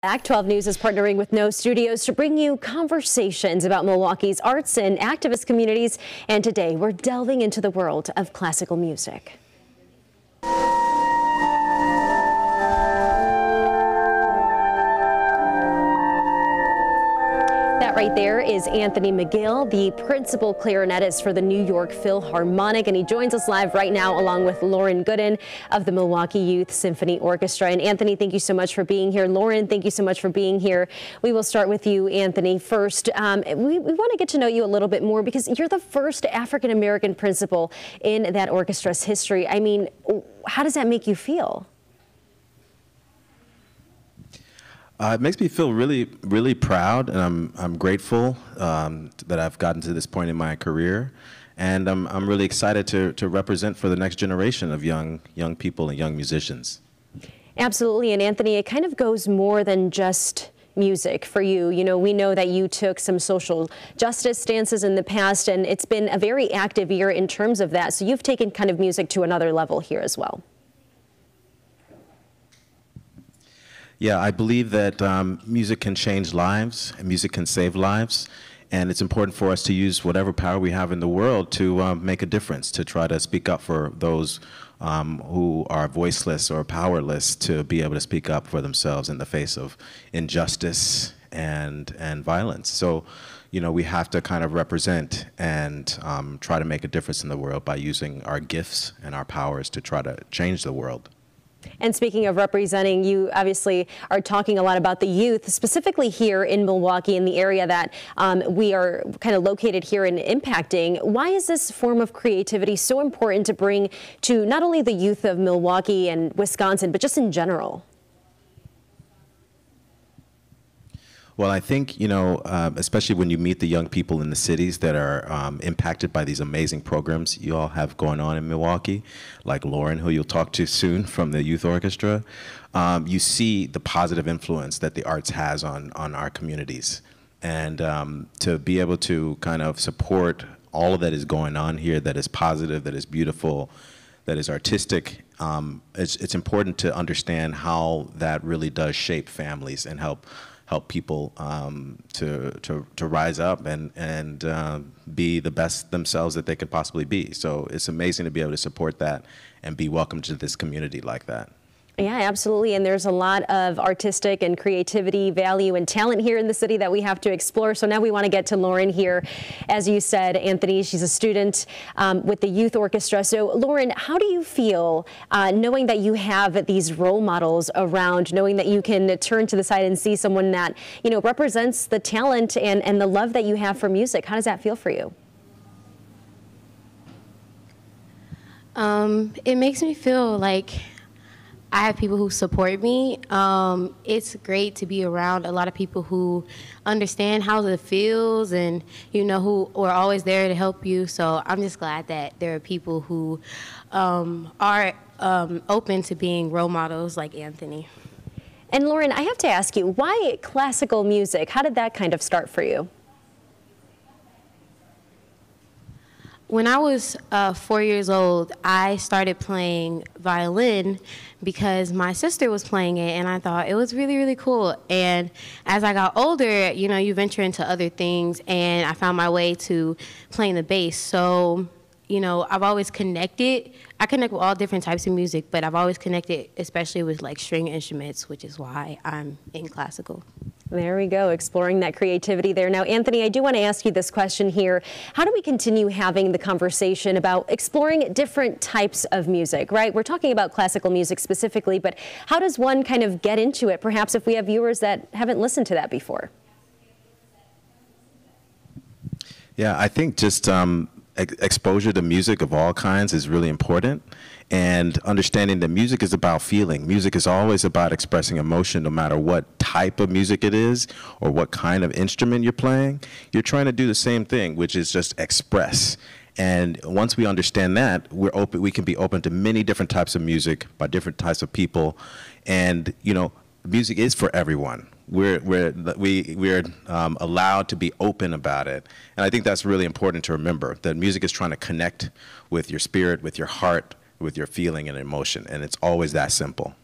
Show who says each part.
Speaker 1: Act 12 News is partnering with No Studios to bring you conversations about Milwaukee's arts and activist communities. And today we're delving into the world of classical music. That right there is Anthony McGill, the principal clarinetist for the New York Philharmonic, and he joins us live right now along with Lauren Gooden of the Milwaukee Youth Symphony Orchestra. And Anthony, thank you so much for being here. Lauren, thank you so much for being here. We will start with you, Anthony, first. We want to get to know you a little bit more because you're the first African-American principal in that orchestra's history. I mean, how does that make you feel?
Speaker 2: It makes me feel really, really proud, and I'm grateful that I've gotten to this point in my career, and I'm really excited to represent for the next generation of young people and young musicians.
Speaker 1: Absolutely, and Anthony, it kind of goes more than just music for you. You know, we know that you took some social justice stances in the past, and it's been a very active year in terms of that. So you've taken kind of music to another level here as well.
Speaker 2: Yeah, I believe that music can change lives, and music can save lives, and it's important for us to use whatever power we have in the world to make a difference, to try to speak up for those who are voiceless or powerless, to be able to speak up for themselves in the face of injustice and violence. So, you know, we have to kind of represent and try to make a difference in the world by using our gifts and our powers to try to change the world.
Speaker 1: And speaking of representing, you obviously are talking a lot about the youth, specifically here in Milwaukee, in the area that we are kind of located here and impacting. Why is this form of creativity so important to bring to not only the youth of Milwaukee and Wisconsin, but just in general?
Speaker 2: Well, I think, you know, especially when you meet the young people in the cities that are impacted by these amazing programs you all have going on in Milwaukee, like Lauren, who you'll talk to soon from the youth orchestra, you see the positive influence that the arts has on our communities. And to be able to kind of support all of that is going on here, that is positive, that is beautiful, that is artistic, it's important to understand how that really does shape families and help people to rise up and be the best themselves that they could possibly be. So it's amazing to be able to support that and be welcomed to this community like that.
Speaker 1: Yeah, absolutely. And there's a lot of artistic and creativity, value and talent here in the city that we have to explore. So now we want to get to Lauren here. As you said, Anthony, she's a student with the youth orchestra. So Lauren, how do you feel knowing that you have these role models around, knowing that you can turn to the side and see someone that, you know, represents the talent and the love that you have for music? How does that feel for you?
Speaker 3: It makes me feel like I have people who support me. It's great to be around a lot of people who understand how it feels and, you know, who are always there to help you. So I'm just glad that there are people who are open to being role models like Anthony.
Speaker 1: And Lauren, I have to ask you, why classical music? How did that kind of start for you?
Speaker 3: When I was 4 years old, I started playing violin because my sister was playing it, and I thought it was really, really cool. And as I got older, you know, you venture into other things, and I found my way to playing the bass. So, you know, I've always connected. I connect with all different types of music, but I've always connected, especially with like string instruments, which is why I'm in classical.
Speaker 1: There we go, exploring that creativity there. Now, Anthony, I do want to ask you this question here. How do we continue having the conversation about exploring different types of music, right? We're talking about classical music specifically, but how does one kind of get into it, perhaps if we have viewers that haven't listened to that before?
Speaker 2: Yeah, I think just exposure to music of all kinds is really important, and understanding that music is about feeling. Music is always about expressing emotion, no matter what type of music it is or what kind of instrument you're playing. You're trying to do the same thing, which is just express. And once we understand that, we can be open to many different types of music by different types of people. And, you know, music is for everyone. We're allowed to be open about it. And I think that's really important to remember, that music is trying to connect with your spirit, with your heart, with your feeling and emotion, and it's always that simple.